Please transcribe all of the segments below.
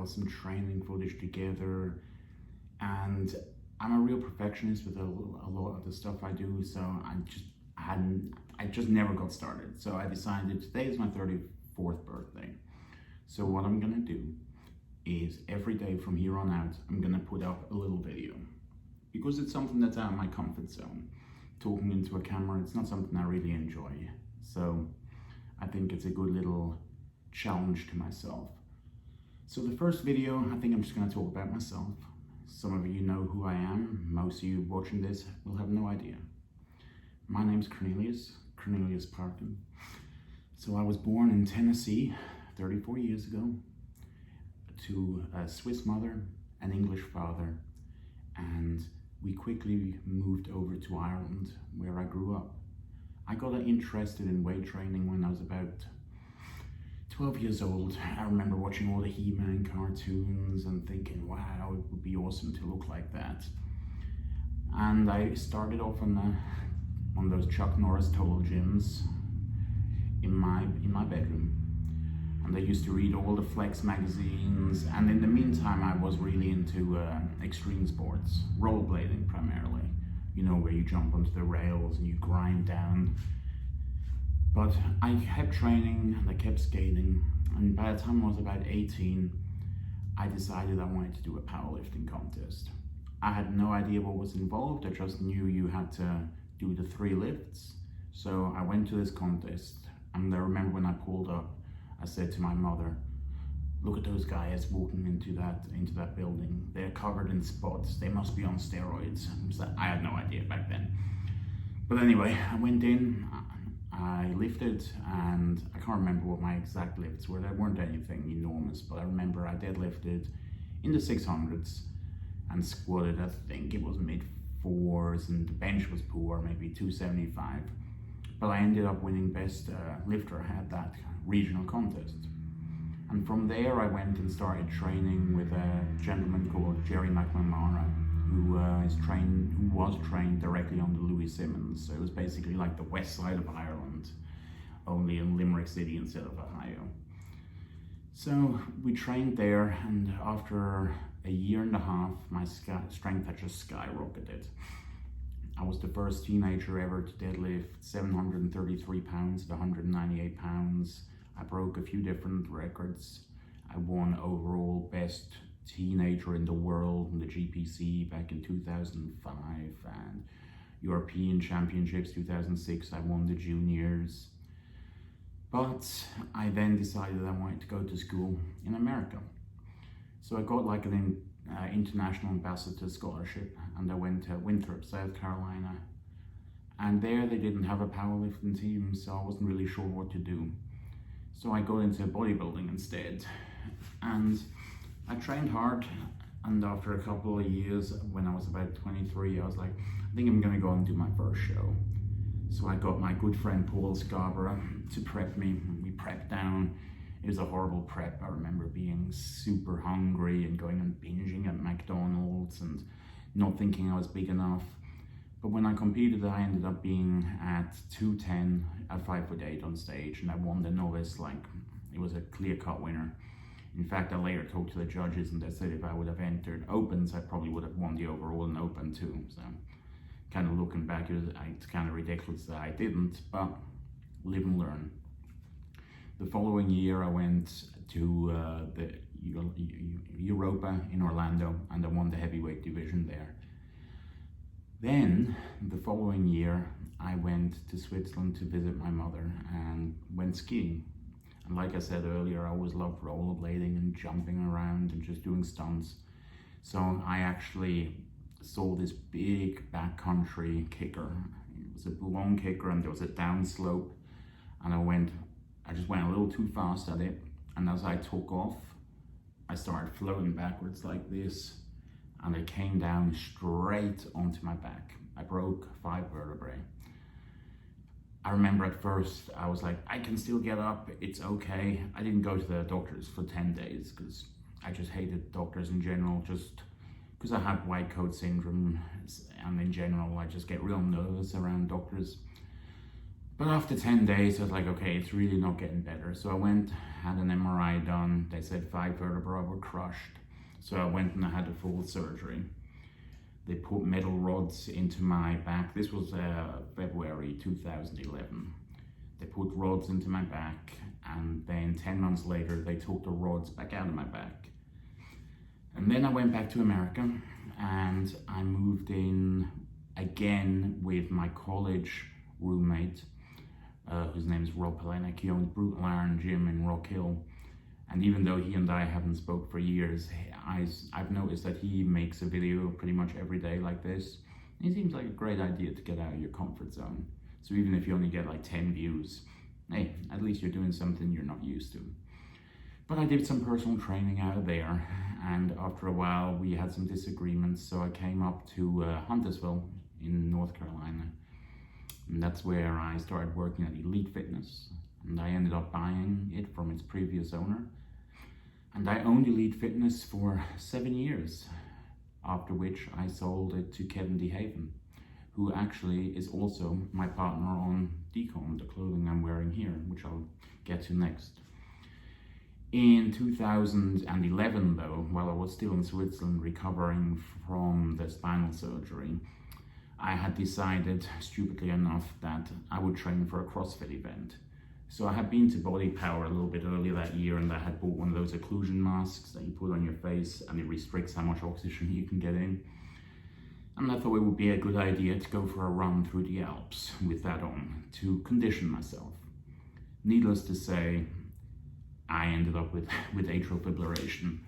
got some training footage together, and I'm a real perfectionist with a lot of the stuff I do, so I just never got started. So I decided today is my 34th birthday. So what I'm gonna do is every day from here on out, I'm gonna put up a little video, because it's something that's out of my comfort zone. Talking into a camera, it's not something I really enjoy. So I think it's a good little challenge to myself. So the first video, I think I'm just gonna talk about myself. Some of you know who I am. Most of you watching this will have no idea. My name's Cornelius Parkin. So I was born in Tennessee 34 years ago to a Swiss mother, an English father, and we quickly moved over to Ireland, where I grew up. I got interested in weight training when I was about 12 years old. I remember watching all the He-Man cartoons and thinking, wow, it would be awesome to look like that. And I started off on those Chuck Norris total gyms in my bedroom. And I used to read all the Flex magazines, and in the meantime I was really into extreme sports, rollerblading primarily, you know, where you jump onto the rails and you grind down. But I kept training and I kept skating, and by the time I was about 18, I decided I wanted to do a powerlifting contest. I had no idea what was involved, I just knew you had to do the 3 lifts. So I went to this contest, and I remember when I pulled up, I said to my mother, look at those guys walking into that building. They're covered in spots, they must be on steroids. So I had no idea back then. But anyway, I went in, I lifted, and I can't remember what my exact lifts were. They weren't anything enormous, but I remember I deadlifted in the 600s and squatted, I think it was mid-4s, and the bench was poor, maybe 275. But I ended up winning best lifter at that regional contest. And from there I went and started training with a gentleman called Jerry McNamara, who was trained directly under Louis Simmons. So it was basically like the west side of Ireland, only in Limerick City instead of Ohio. So we trained there, and after a year and a half, my strength had just skyrocketed. I was the first teenager ever to deadlift 733 pounds at 198 pounds. I broke a few different records. I won overall best teenager in the world in the GPC back in 2005, and European Championships 2006, I won the juniors. But I then decided I wanted to go to school in America. So I got like an international ambassador scholarship, and I went to Winthrop, South Carolina. And there they didn't have a powerlifting team, so I wasn't really sure what to do. So I got into bodybuilding instead. And I trained hard, and after a couple of years, when I was about 23, I was like, I think I'm gonna go and do my first show. So I got my good friend Paul Scarborough to prep me. We prepped down. It was a horrible prep. I remember being super hungry and going and binging at McDonald's and not thinking I was big enough. But when I competed, I ended up being at 210 at 5'8" on stage, and I won the novice, like it was a clear-cut winner. In fact, I later talked to the judges, and they said if I would have entered opens, I probably would have won the overall in open too. So kind of looking back, it's kind of ridiculous that I didn't, but live and learn. The following year, I went to the Europa in Orlando, and I won the heavyweight division there. Then, the following year, I went to Switzerland to visit my mother and went skiing. And like I said earlier, I always loved rollerblading and jumping around and just doing stunts. So I actually saw this big backcountry kicker. It was a long kicker, and there was a downslope, and I just went a little too fast at it, and as I took off, I started floating backwards like this, and I came down straight onto my back. I broke 5 vertebrae. I remember at first, I was like, I can still get up, it's okay. I didn't go to the doctors for 10 days, because I just hated doctors in general, just because I have white coat syndrome, and in general, I just get real nervous around doctors. But after 10 days, I was like, okay, it's really not getting better. So I went, had an MRI done. They said 5 vertebrae were crushed. So I went and I had a full surgery. They put metal rods into my back. This was February 2011. They put rods into my back, and then 10 months later, they took the rods back out of my back. And then I went back to America, and I moved in again with my college roommate, whose name is Rob Pelenik. He owns Brutal Iron Gym in Rock Hill. And even though he and I haven't spoke for years, I've noticed that he makes a video pretty much every day like this. It seems like a great idea to get out of your comfort zone. So even if you only get like 10 views, hey, at least you're doing something you're not used to. But I did some personal training out of there, and after a while we had some disagreements, so I came up to Huntersville in North Carolina. And that's where I started working at Elite Fitness. And I ended up buying it from its previous owner. And I owned Elite Fitness for 7 years, after which I sold it to Kevin DeHaven, who actually is also my partner on Decon, the clothing I'm wearing here, which I'll get to next. In 2011 though, while I was still in Switzerland recovering from the spinal surgery, I had decided, stupidly enough, that I would train for a CrossFit event. So I had been to Body Power a little bit earlier that year, and I had bought one of those occlusion masks that you put on your face, and it restricts how much oxygen you can get in. And I thought it would be a good idea to go for a run through the Alps with that on, to condition myself. Needless to say, I ended up with atrial fibrillation.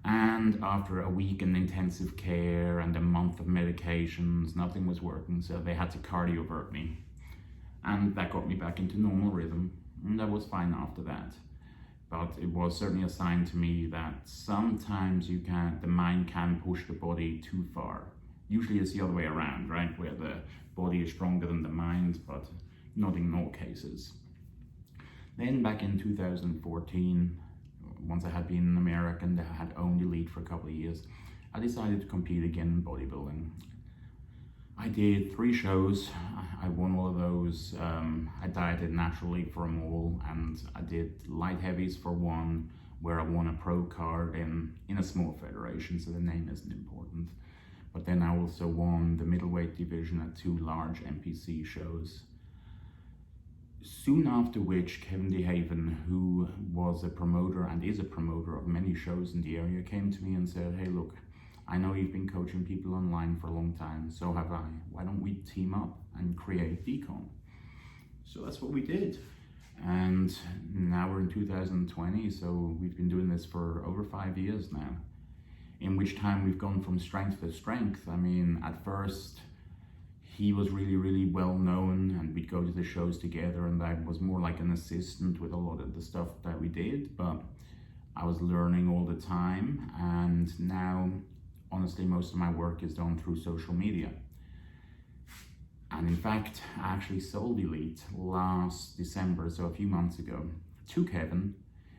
And after a week in intensive care and a month of medications, nothing was working, so they had to cardiovert me. And that got me back into normal rhythm, and that was fine after that. But it was certainly a sign to me that sometimes the mind can push the body too far. Usually it's the other way around, right? Where the body is stronger than the mind, but not in all cases. Then back in 2014, once I had been in America and I had owned Elite for a couple of years, I decided to compete again in bodybuilding. I did 3 shows, I won all of those. I dieted naturally for them all, and I did light heavies for one, where I won a pro card in a small federation, so the name isn't important. But then I also won the middleweight division at 2 large NPC shows. Soon after which, Kevin DeHaven, who was a promoter and is a promoter of many shows in the area, came to me and said, hey look, I know you've been coaching people online for a long time, so have I. Why don't we team up and create Decon? So that's what we did. And now we're in 2020, so we've been doing this for over 5 years now, in which time we've gone from strength to strength. I mean, at first, he was really, really well known, and we'd go to the shows together, and I was more like an assistant with a lot of the stuff that we did, but I was learning all the time. And now, honestly, most of my work is done through social media. And in fact, I actually sold Elite last December, so a few months ago, to Kevin,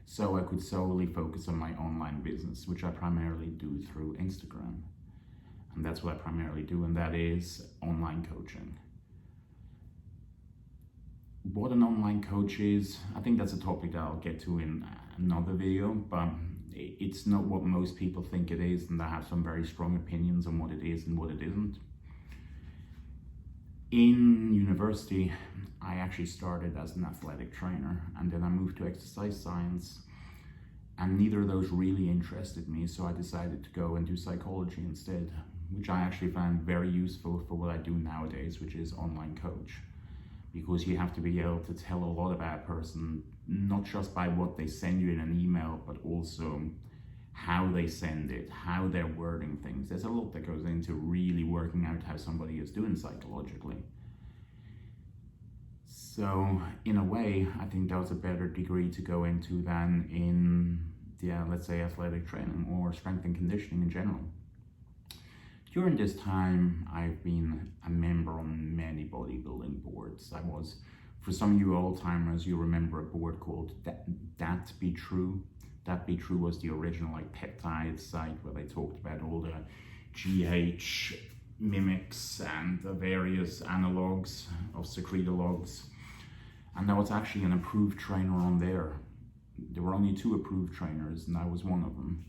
so I could solely focus on my online business, which I primarily do through Instagram. And that's what I primarily do, and that is online coaching. What an online coach is, I think that's a topic that I'll get to in another video, but it's not what most people think it is, and I have some very strong opinions on what it is and what it isn't. In university, I actually started as an athletic trainer, and then I moved to exercise science, and neither of those really interested me, so I decided to go and do psychology instead, which I actually found very useful for what I do nowadays, which is online coach. Because you have to be able to tell a lot about a person, not just by what they send you in an email, but also how they send it, how they're wording things. There's a lot that goes into really working out how somebody is doing psychologically. So in a way, I think that was a better degree to go into than in, let's say athletic training or strength and conditioning in general. During this time, I've been a member on many bodybuilding boards. I was, for some of you old timers, you remember a board called That Be True. That Be True was the original peptide site where they talked about all the GH mimics and the various analogs of secretologs. And there was actually an approved trainer on there. There were only 2 approved trainers, and I was one of them.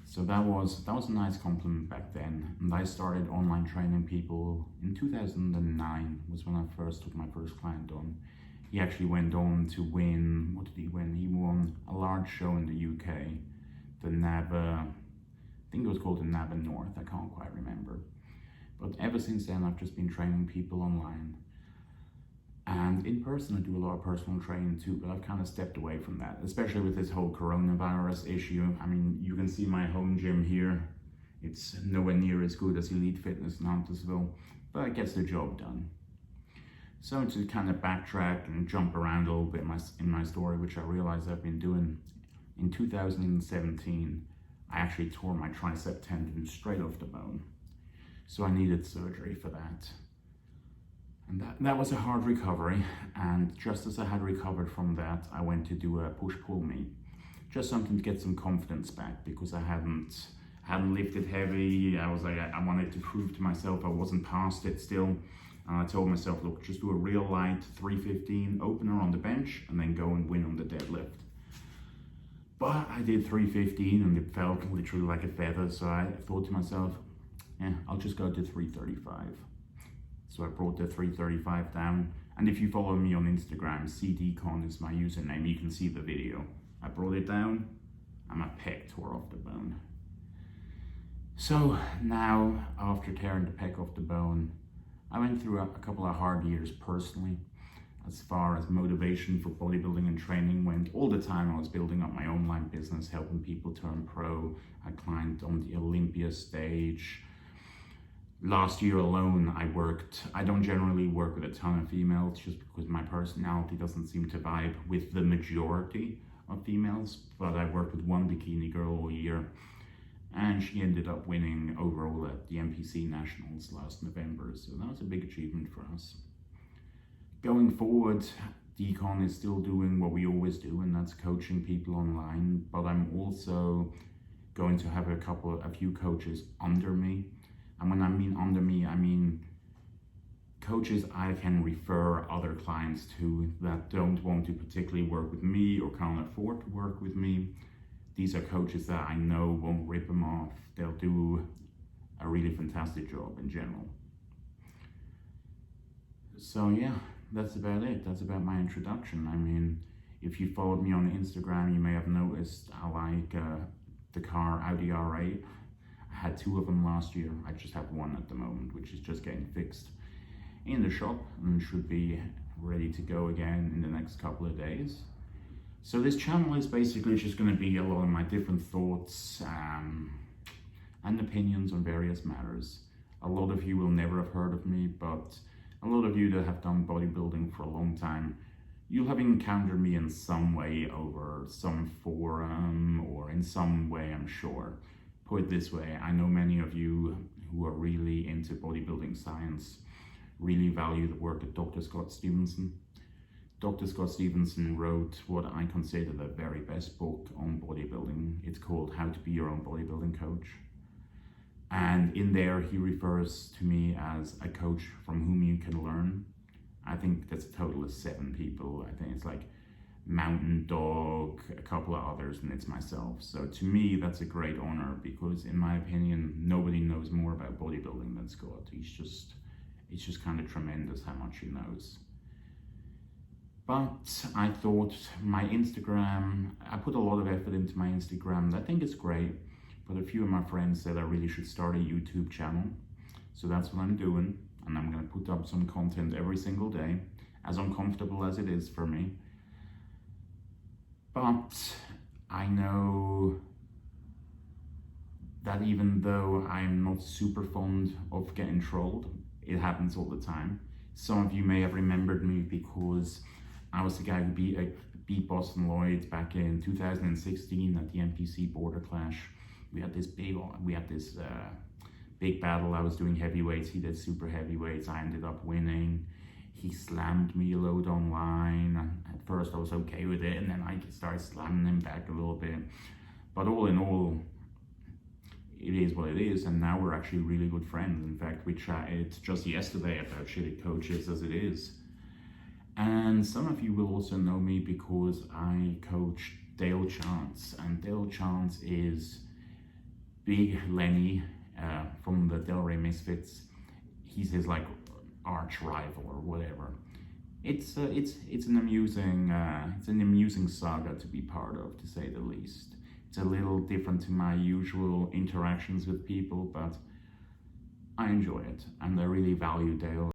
So that was a nice compliment back then. And I started online training people in 2009 was when I first took my first client on. He actually went on to win, what did he win? He won a large show in the UK, the NABA, I think it was called the NABA North, I can't quite remember. But ever since then, I've just been training people online. And in person, I do a lot of personal training too, but I've kind of stepped away from that, especially with this whole coronavirus issue. I mean, you can see my home gym here. It's nowhere near as good as Elite Fitness in Huntersville, but it gets the job done. So to kind of backtrack and jump around a little bit in my story, which I realized I've been doing, in 2017, I actually tore my tricep tendon straight off the bone. So I needed surgery for that. And that was a hard recovery, and just as I had recovered from that, I went to do a push-pull meet. Just something to get some confidence back, because I hadn't lifted heavy. I was like, I wanted to prove to myself I wasn't past it still. And I told myself, look, just do a real light 315 opener on the bench, and then go and win on the deadlift. But I did 315, and it felt literally like a feather, so I thought to myself, yeah, I'll just go to 335. So I brought the 335 down, and if you follow me on Instagram, CDECON is my username, you can see the video. I brought it down, and my pec tore off the bone. So now, after tearing the pec off the bone, I went through a couple of hard years personally, as far as motivation for bodybuilding and training went. All the time I was building up my online business, helping people turn pro. I climbed on the Olympia stage. Last year alone, I don't generally work with a ton of females just because my personality doesn't seem to vibe with the majority of females, but I worked with one bikini girl all year, and she ended up winning overall at the NPC Nationals last November, so that was a big achievement for us. Going forward, Decon is still doing what we always do, and that's coaching people online, but I'm also going to have a few coaches under me. And when I mean under me, I mean coaches I can refer other clients to that don't want to particularly work with me or can't afford to work with me. These are coaches that I know won't rip them off. They'll do a really fantastic job in general. So yeah, that's about it. That's about my introduction. I mean, if you followed me on Instagram, you may have noticed I like the car Audi R8. I had 2 of them last year. I just have 1 at the moment, which is just getting fixed in the shop and should be ready to go again in the next couple of days. So this channel is basically just going to be a lot of my different thoughts and opinions on various matters. A lot of you will never have heard of me, but a lot of you that have done bodybuilding for a long time, you'll have encountered me in some way over some forum or in some way, I'm sure. Put it this way, I know many of you who are really into bodybuilding science really value the work of Dr. Scott Stevenson. Dr. Scott Stevenson wrote what I consider the very best book on bodybuilding. It's called How to Be Your Own Bodybuilding Coach. And in there, he refers to me as a coach from whom you can learn. I think that's a total of 7 people. I think it's like Mountain Dog, a couple of others, and it's myself. So to me, that's a great honor because in my opinion, nobody knows more about bodybuilding than Scott. It's just kind of tremendous how much he knows. But I thought my Instagram, I put a lot of effort into my Instagram. I think it's great, but a few of my friends said I really should start a YouTube channel. So that's what I'm doing. And I'm gonna put up some content every single day, as uncomfortable as it is for me. But I know that even though I'm not super fond of getting trolled, it happens all the time. Some of you may have remembered me because I was the guy who beat Boston Lloyd back in 2016 at the NPC Border Clash. We had this big battle. I was doing heavyweights, he did super heavyweights. I ended up winning. He slammed me a load online. At first I was okay with it, and then I started slamming him back a little bit. But all in all, it is what it is, and now we're actually really good friends. In fact, we chatted just yesterday about shitty coaches as it is. And some of you will also know me because I coach Dale Chance, and Dale Chance is Big Lenny from the Delray Misfits. He's his like arch rival or whatever. It's an amusing saga to be part of, to say the least. It's a little different to my usual interactions with people, but I enjoy it, and I really value Dale.